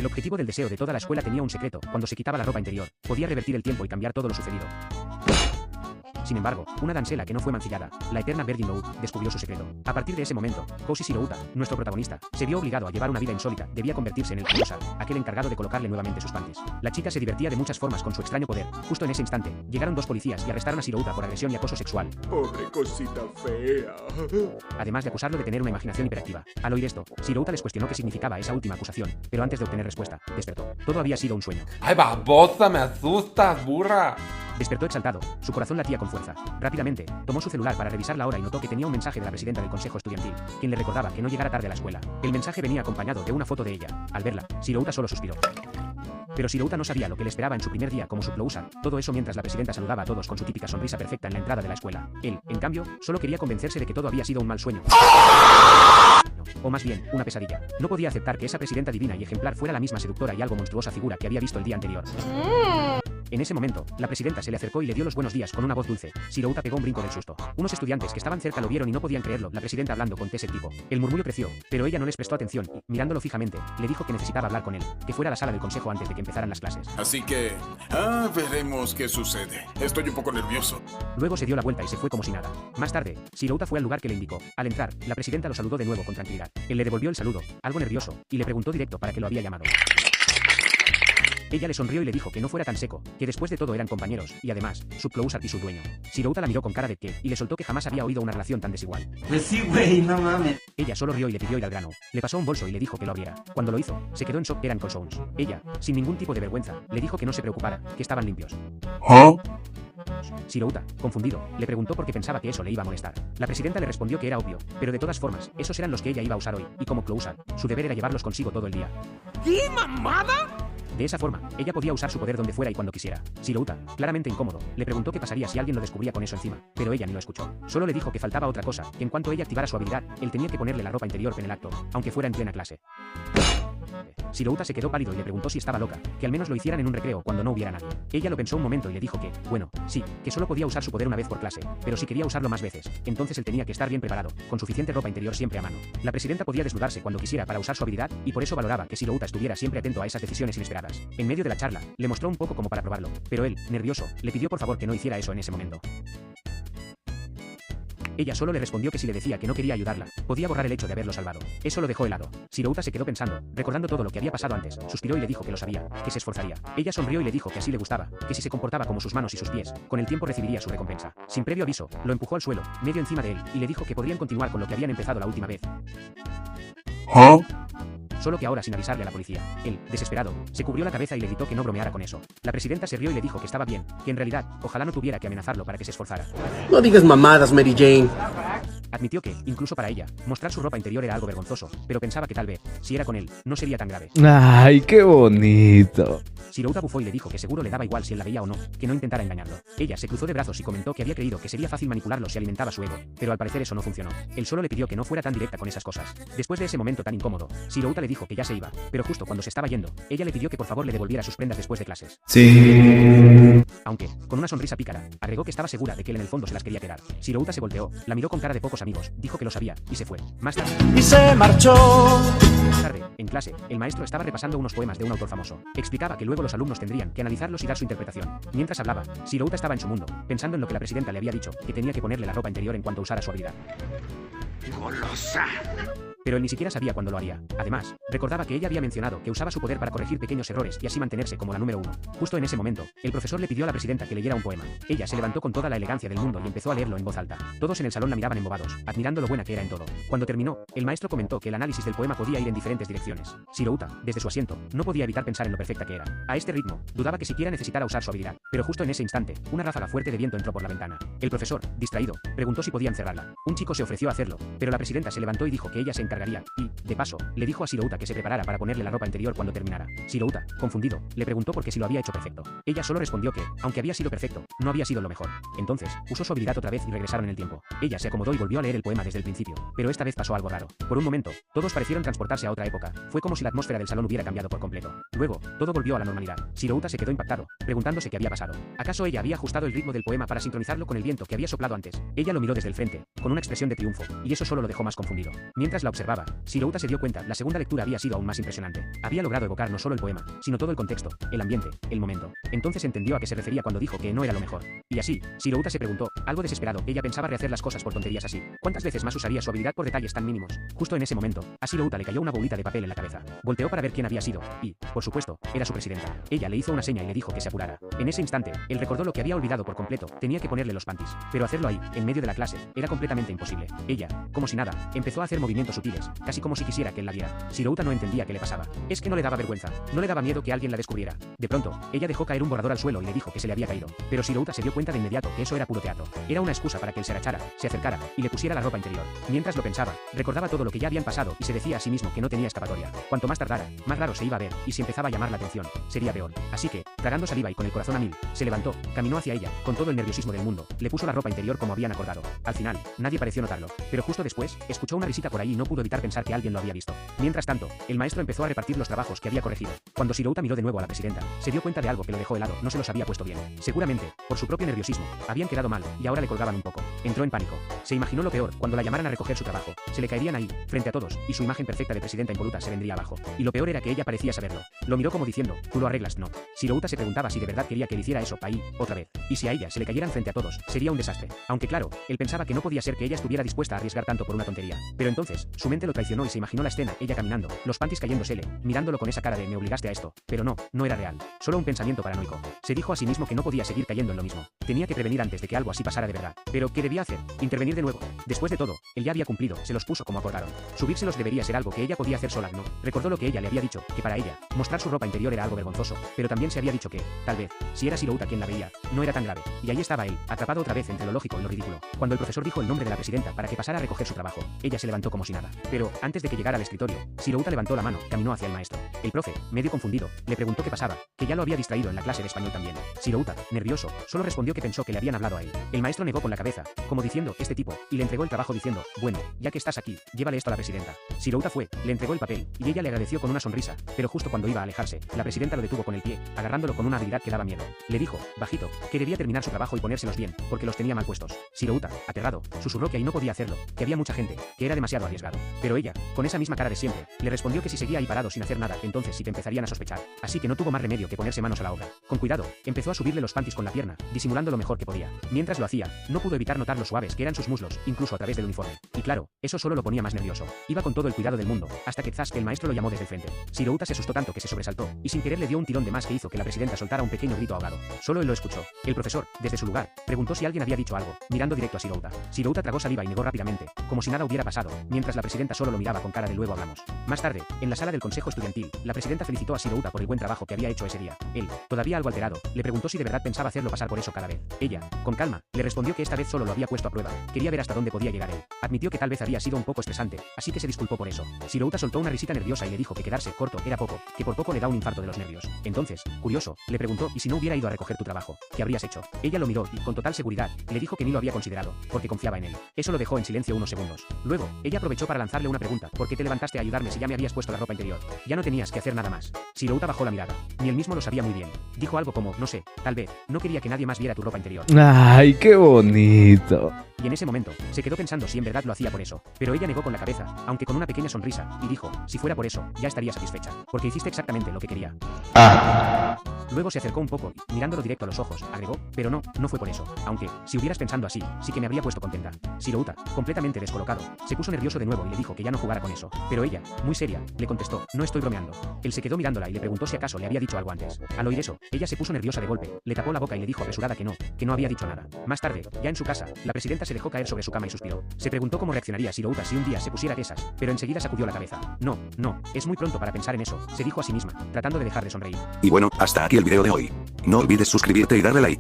El objetivo del deseo de toda la escuela tenía un secreto: cuando se quitaba la ropa interior, podía revertir el tiempo y cambiar todo lo sucedido. Sin embargo, una dancela que no fue mancillada, la eterna Virgin Loud, descubrió su secreto. A partir de ese momento, Koushi Shirouta, nuestro protagonista, se vio obligado a llevar una vida insólita. Debía convertirse en el Kurosar, aquel encargado de colocarle nuevamente sus panties. La chica se divertía de muchas formas con su extraño poder. Justo en ese instante, llegaron dos policías y arrestaron a Shirouta por agresión y acoso sexual. Pobre cosita fea. Además de acusarlo de tener una imaginación hiperactiva. Al oír esto, Shirouta les cuestionó qué significaba esa última acusación, pero antes de obtener respuesta, despertó. Todo había sido un sueño. ¡Ay, babosa! ¡Me asustas, burra! Despertó exaltado, su corazón latía con fuerza. Rápidamente, tomó su celular para revisar la hora y notó que tenía un mensaje de la presidenta del consejo estudiantil, quien le recordaba que no llegara tarde a la escuela. El mensaje venía acompañado de una foto de ella. Al verla, Shirouta solo suspiró. Pero Shirouta no sabía lo que le esperaba en su primer día como subclausar. Todo eso mientras la presidenta saludaba a todos con su típica sonrisa perfecta en la entrada de la escuela. Él, en cambio, solo quería convencerse de que todo había sido un mal sueño. O más bien, una pesadilla. No podía aceptar que esa presidenta divina y ejemplar fuera la misma seductora y algo monstruosa figura que había visto el día anterior. En ese momento, la presidenta se le acercó y le dio los buenos días con una voz dulce. Shirouta pegó un brinco del susto. Unos estudiantes que estaban cerca lo vieron y no podían creerlo. La presidenta hablando con ese tipo. El murmullo creció, pero ella no les prestó atención y, mirándolo fijamente, le dijo que necesitaba hablar con él, que fuera a la sala del consejo antes de que empezaran las clases. Así que... veremos qué sucede. Estoy un poco nervioso. Luego se dio la vuelta y se fue como si nada. Más tarde, Shirouta fue al lugar que le indicó. Al entrar, la presidenta lo saludó de nuevo con tranquilidad. Él le devolvió el saludo, algo nervioso, y le preguntó directo para qué lo había llamado. Ella le sonrió y le dijo que no fuera tan seco, que después de todo eran compañeros, y además, subclausar y su dueño. Shirouta la miró con cara de qué, y le soltó que jamás había oído una relación tan desigual. Pues sí, güey, no mames. Ella solo rió y le pidió ir al grano. Le pasó un bolso y le dijo que lo abriera. Cuando lo hizo, se quedó en shock. Eran calzones. Ella, sin ningún tipo de vergüenza, le dijo que no se preocupara, que estaban limpios. Shirouta, confundido, le preguntó por qué pensaba que eso le iba a molestar. La presidenta le respondió que era obvio, pero de todas formas, esos eran los que ella iba a usar hoy, y como clousar, su deber era llevarlos consigo todo el día. ¿Qué mamada? De esa forma, ella podía usar su poder donde fuera y cuando quisiera. Shirouta, claramente incómodo, le preguntó qué pasaría si alguien lo descubría con eso encima, pero ella ni lo escuchó. Solo le dijo que faltaba otra cosa, que en cuanto ella activara su habilidad, él tenía que ponerle la ropa interior en el acto, aunque fuera en plena clase. Shirouta se quedó pálido y le preguntó si estaba loca, que al menos lo hicieran en un recreo cuando no hubiera nadie. Ella lo pensó un momento y le dijo que, bueno, sí, que solo podía usar su poder una vez por clase, pero si quería usarlo más veces, entonces él tenía que estar bien preparado, con suficiente ropa interior siempre a mano. La presidenta podía desnudarse cuando quisiera para usar su habilidad, y por eso valoraba que Shirouta estuviera siempre atento a esas decisiones inesperadas. En medio de la charla, le mostró un poco como para probarlo, pero él, nervioso, le pidió por favor que no hiciera eso en ese momento. Ella solo le respondió que si le decía que no quería ayudarla, podía borrar el hecho de haberlo salvado. Eso lo dejó helado. Shirouta se quedó pensando, recordando todo lo que había pasado antes, suspiró y le dijo que lo sabía, que se esforzaría. Ella sonrió y le dijo que así le gustaba, que si se comportaba como sus manos y sus pies, con el tiempo recibiría su recompensa. Sin previo aviso, lo empujó al suelo, medio encima de él, y le dijo que podrían continuar con lo que habían empezado la última vez. Solo que ahora sin avisarle a la policía. Él, desesperado, se cubrió la cabeza y le gritó que no bromeara con eso. La presidenta se rió y le dijo que estaba bien, que en realidad, ojalá no tuviera que amenazarlo para que se esforzara. No digas mamadas, Mary Jane. Admitió que, incluso para ella, mostrar su ropa interior era algo vergonzoso, pero pensaba que tal vez, si era con él, no sería tan grave. Ay, qué bonito. Shirouta bufó y le dijo que seguro le daba igual si él la veía o no, que no intentara engañarlo. Ella se cruzó de brazos y comentó que había creído que sería fácil manipularlo si alimentaba su ego, pero al parecer eso no funcionó. Él solo le pidió que no fuera tan directa con esas cosas. Después de ese momento tan incómodo, Shirouta le dijo que ya se iba, pero justo cuando se estaba yendo, ella le pidió que por favor le devolviera sus prendas después de clases. Sí. Aunque, con una sonrisa pícara, agregó que estaba segura de que él en el fondo se las quería quedar. Shirouta se volteó, la miró con cara de pocos amigos, dijo que lo sabía, y se fue. Más tarde... Y se marchó. Más tarde, en clase, el maestro estaba repasando unos poemas de un autor famoso. Explicaba que luego los alumnos tendrían que analizarlos y dar su interpretación. Mientras hablaba, Shirouta estaba en su mundo, pensando en lo que la presidenta le había dicho, que tenía que ponerle la ropa interior en cuanto usara su habilidad. Golosa. Pero él ni siquiera sabía cuándo lo haría. Además, recordaba que ella había mencionado que usaba su poder para corregir pequeños errores y así mantenerse como la número uno. Justo en ese momento, el profesor le pidió a la presidenta que leyera un poema. Ella se levantó con toda la elegancia del mundo y empezó a leerlo en voz alta. Todos en el salón la miraban embobados, admirando lo buena que era en todo. Cuando terminó, el maestro comentó que el análisis del poema podía ir en diferentes direcciones. Shirouta, desde su asiento, no podía evitar pensar en lo perfecta que era. A este ritmo, dudaba que siquiera necesitara usar su habilidad. Pero justo en ese instante, una ráfaga fuerte de viento entró por la ventana. El profesor, distraído, preguntó si podían cerrarla. Un chico se ofreció a hacerlo, pero la presidenta se levantó y dijo que ella se encargaría, y, de paso, le dijo a Shirouta que se preparara para ponerle la ropa interior cuando terminara. Shirouta, confundido, le preguntó por qué si lo había hecho perfecto. Ella solo respondió que, aunque había sido perfecto, no había sido lo mejor. Entonces, usó su habilidad otra vez y regresaron en el tiempo. Ella se acomodó y volvió a leer el poema desde el principio, pero esta vez pasó algo raro. Por un momento, todos parecieron transportarse a otra época. Fue como si la atmósfera del salón hubiera cambiado por completo. Luego, todo volvió a la normalidad. Shirouta se quedó impactado, preguntándose qué había pasado. ¿Acaso ella había ajustado el ritmo del poema para sincronizarlo con el viento que había soplado antes? Ella lo miró desde el frente, con una expresión de triunfo, y eso solo lo dejó más confundido. Mientras la observaba, observaba, Shirouta se dio cuenta, la segunda lectura había sido aún más impresionante. Había logrado evocar no solo el poema, sino todo el contexto, el ambiente, el momento. Entonces entendió a qué se refería cuando dijo que no era lo mejor. Y así, Shirouta se preguntó, algo desesperado, ella pensaba rehacer las cosas por tonterías así. ¿Cuántas veces más usaría su habilidad por detalles tan mínimos? Justo en ese momento, a Shirouta le cayó una bolita de papel en la cabeza. Volteó para ver quién había sido, y, por supuesto, era su presidenta. Ella le hizo una seña y le dijo que se apurara. En ese instante, él recordó lo que había olvidado por completo, tenía que ponerle los panties. Pero hacerlo ahí, en medio de la clase, era completamente imposible. Ella, como si nada, empezó a hacer movimientos sutiles, casi como si quisiera que él la viera. Shirouta no entendía qué le pasaba. Es que no le daba vergüenza, no le daba miedo que alguien la descubriera. De pronto, ella dejó caer un borrador al suelo y le dijo que se le había caído. Pero Shirouta se dio cuenta de inmediato que eso era puro teatro. Era una excusa para que él se agachara, se acercara y le pusiera la ropa interior. Mientras lo pensaba, recordaba todo lo que ya habían pasado y se decía a sí mismo que no tenía escapatoria. Cuanto más tardara, más raro se iba a ver, y si empezaba a llamar la atención, sería peor. Así que, tragando saliva y con el corazón a mil, se levantó, caminó hacia ella, con todo el nerviosismo del mundo, le puso la ropa interior como habían acordado. Al final, nadie pareció notarlo, pero justo después, escuchó una risita por ahí y no pudo evitar pensar que alguien lo había visto. Mientras tanto, el maestro empezó a repartir los trabajos que había corregido. Cuando Shirouta miró de nuevo a la presidenta, se dio cuenta de algo que lo dejó helado, no se los había puesto bien. Seguramente, por su propio nerviosismo, habían quedado mal, y ahora le colgaban un poco. Entró en pánico. Se imaginó lo peor, cuando la llamaran a recoger su trabajo. Se le caerían ahí, frente a todos, y su imagen perfecta de presidenta impoluta se vendría abajo. Y lo peor era que ella parecía saberlo. Lo miró como diciendo, tú lo arreglas, no. Shirouta se preguntaba si de verdad quería que él hiciera eso, ahí, otra vez. Y si a ella se le cayeran frente a todos, sería un desastre. Aunque claro, él pensaba que no podía ser que ella estuviera dispuesta a arriesgar tanto por una tontería. Pero entonces, su mente lo traicionó y se imaginó la escena, ella caminando, los panties cayéndosele, mirándolo con esa cara de me obligaste a esto. Pero no, no era real. Solo un pensamiento paranoico. Se dijo a sí mismo que no podía seguir cayendo en lo mismo. Tenía que prevenir antes de que algo así pasara de verdad. Pero, ¿qué debía hacer? Intervenir de nuevo. Después de todo, él ya había cumplido, se los puso como acordaron. Subírselos debería ser algo que ella podía hacer sola, ¿no? Recordó lo que ella le había dicho, que para ella, mostrar su ropa interior era algo vergonzoso, pero también se había dicho que, tal vez, si era Shirouta quien la veía, no era tan grave. Y ahí estaba él, atrapado otra vez entre lo lógico y lo ridículo. Cuando el profesor dijo el nombre de la presidenta para que pasara a recoger su trabajo, ella se levantó como si nada. Pero, antes de que llegara al escritorio, Shirouta levantó la mano, caminó hacia el maestro. El profe, medio confundido, le preguntó qué pasaba, que ya lo había distraído en la clase de español también. Shirouta, nervioso, solo respondió que pensó que le habían hablado a él. El maestro negó con la cabeza, como diciendo, este tipo, y le entregó el trabajo diciendo, bueno, ya que estás aquí, llévale esto a la presidenta. Shirouta fue, le entregó el papel, y ella le agradeció con una sonrisa, pero justo cuando iba a alejarse, la presidenta lo detuvo con el pie, agarrándolo con una habilidad que daba miedo. Le dijo, bajito, que debía terminar su trabajo y ponérselos bien, porque los tenía mal puestos. Shirouta, aterrado, susurró que ahí no podía hacerlo, que había mucha gente, que era demasiado arriesgado. Pero ella, con esa misma cara de siempre, le respondió que si seguía ahí parado sin hacer nada, entonces sí te empezarían a sospechar. Así que no tuvo más remedio que ponerse manos a la obra. Con cuidado, empezó a subirle los panties con la pierna, disimulando lo mejor que podía. Mientras lo hacía, no pudo evitar notar lo suaves que eran sus muslos, incluso a través del uniforme. Y claro, eso solo lo ponía más nervioso. Iba con todo el cuidado del mundo, hasta que el maestro lo llamó desde el frente. Shirouta se asustó tanto que se sobresaltó, y sin querer le dio un tirón de más que hizo que la presidenta soltara un pequeño grito ahogado. Solo él lo escuchó. El profesor, desde su lugar, preguntó si alguien había dicho algo, mirando directo a Shirouta. Shirouta tragó saliva y negó rápidamente, como si nada hubiera pasado, mientras la presidenta solo lo miraba con cara de luego hablamos. Más tarde, en la sala del consejo estudiantil, la presidenta felicitó a Shirouta por el buen trabajo que había hecho ese día. Él, todavía algo alterado, le preguntó si de verdad pensaba hacerlo pasar por eso cada vez. Ella, con calma, le respondió que esta vez solo lo había puesto a prueba, quería ver hasta dónde podía llegar él. Admitió que tal vez había sido un poco estresante, así que se disculpó por eso. Shirouta soltó una risita nerviosa y le dijo que quedarse corto era poco, que por poco le da un infarto de los nervios. Entonces, curioso, le preguntó y si no hubiera ido a recoger tu trabajo, ¿qué habrías hecho? Ella lo miró y, con total seguridad, le dijo que ni lo había considerado, porque confiaba en él. Eso lo dejó en silencio unos segundos. Luego, ella aprovechó para lanzarle una pregunta, ¿por qué te levantaste a ayudarme si ya me habías puesto la ropa interior? Ya no tenías que hacer nada más. Shirouta bajó la mirada. Ni él mismo lo sabía muy bien. Dijo algo como, no sé, tal vez, no quería que nadie más viera tu ropa interior. Ay, qué bonito. Y en ese momento, se quedó pensando si en verdad lo hacía por eso. Pero ella negó con la cabeza, aunque con una pequeña sonrisa, y dijo, si fuera por eso, ya estaría satisfecha, porque hiciste exactamente lo que quería. Luego se acercó un poco y, mirándolo directo a los ojos, agregó, pero no, no fue por eso. Aunque, si hubieras pensando así, sí que me habría puesto contenta. Shirouta, completamente descolocado, se puso nervioso de nuevo y le dijo que ya no jugara con eso. Pero ella, muy seria, le contestó, no estoy bromeando. Él se quedó mirándola y le preguntó si acaso le había dicho algo antes. Al oír eso, ella se puso nerviosa de golpe, le tapó la boca y le dijo apresurada que no había dicho nada. Más tarde, ya en su casa, la presidenta se dejó caer sobre su cama y suspiró. Se preguntó cómo reaccionaría Shirouta si un día se pusiera esas, pero enseguida sacudió la cabeza. No, es muy pronto para pensar en eso, se dijo a sí misma, tratando de dejar de sonreír. Y bueno, hasta aquí el video de hoy. No olvides suscribirte y darle like.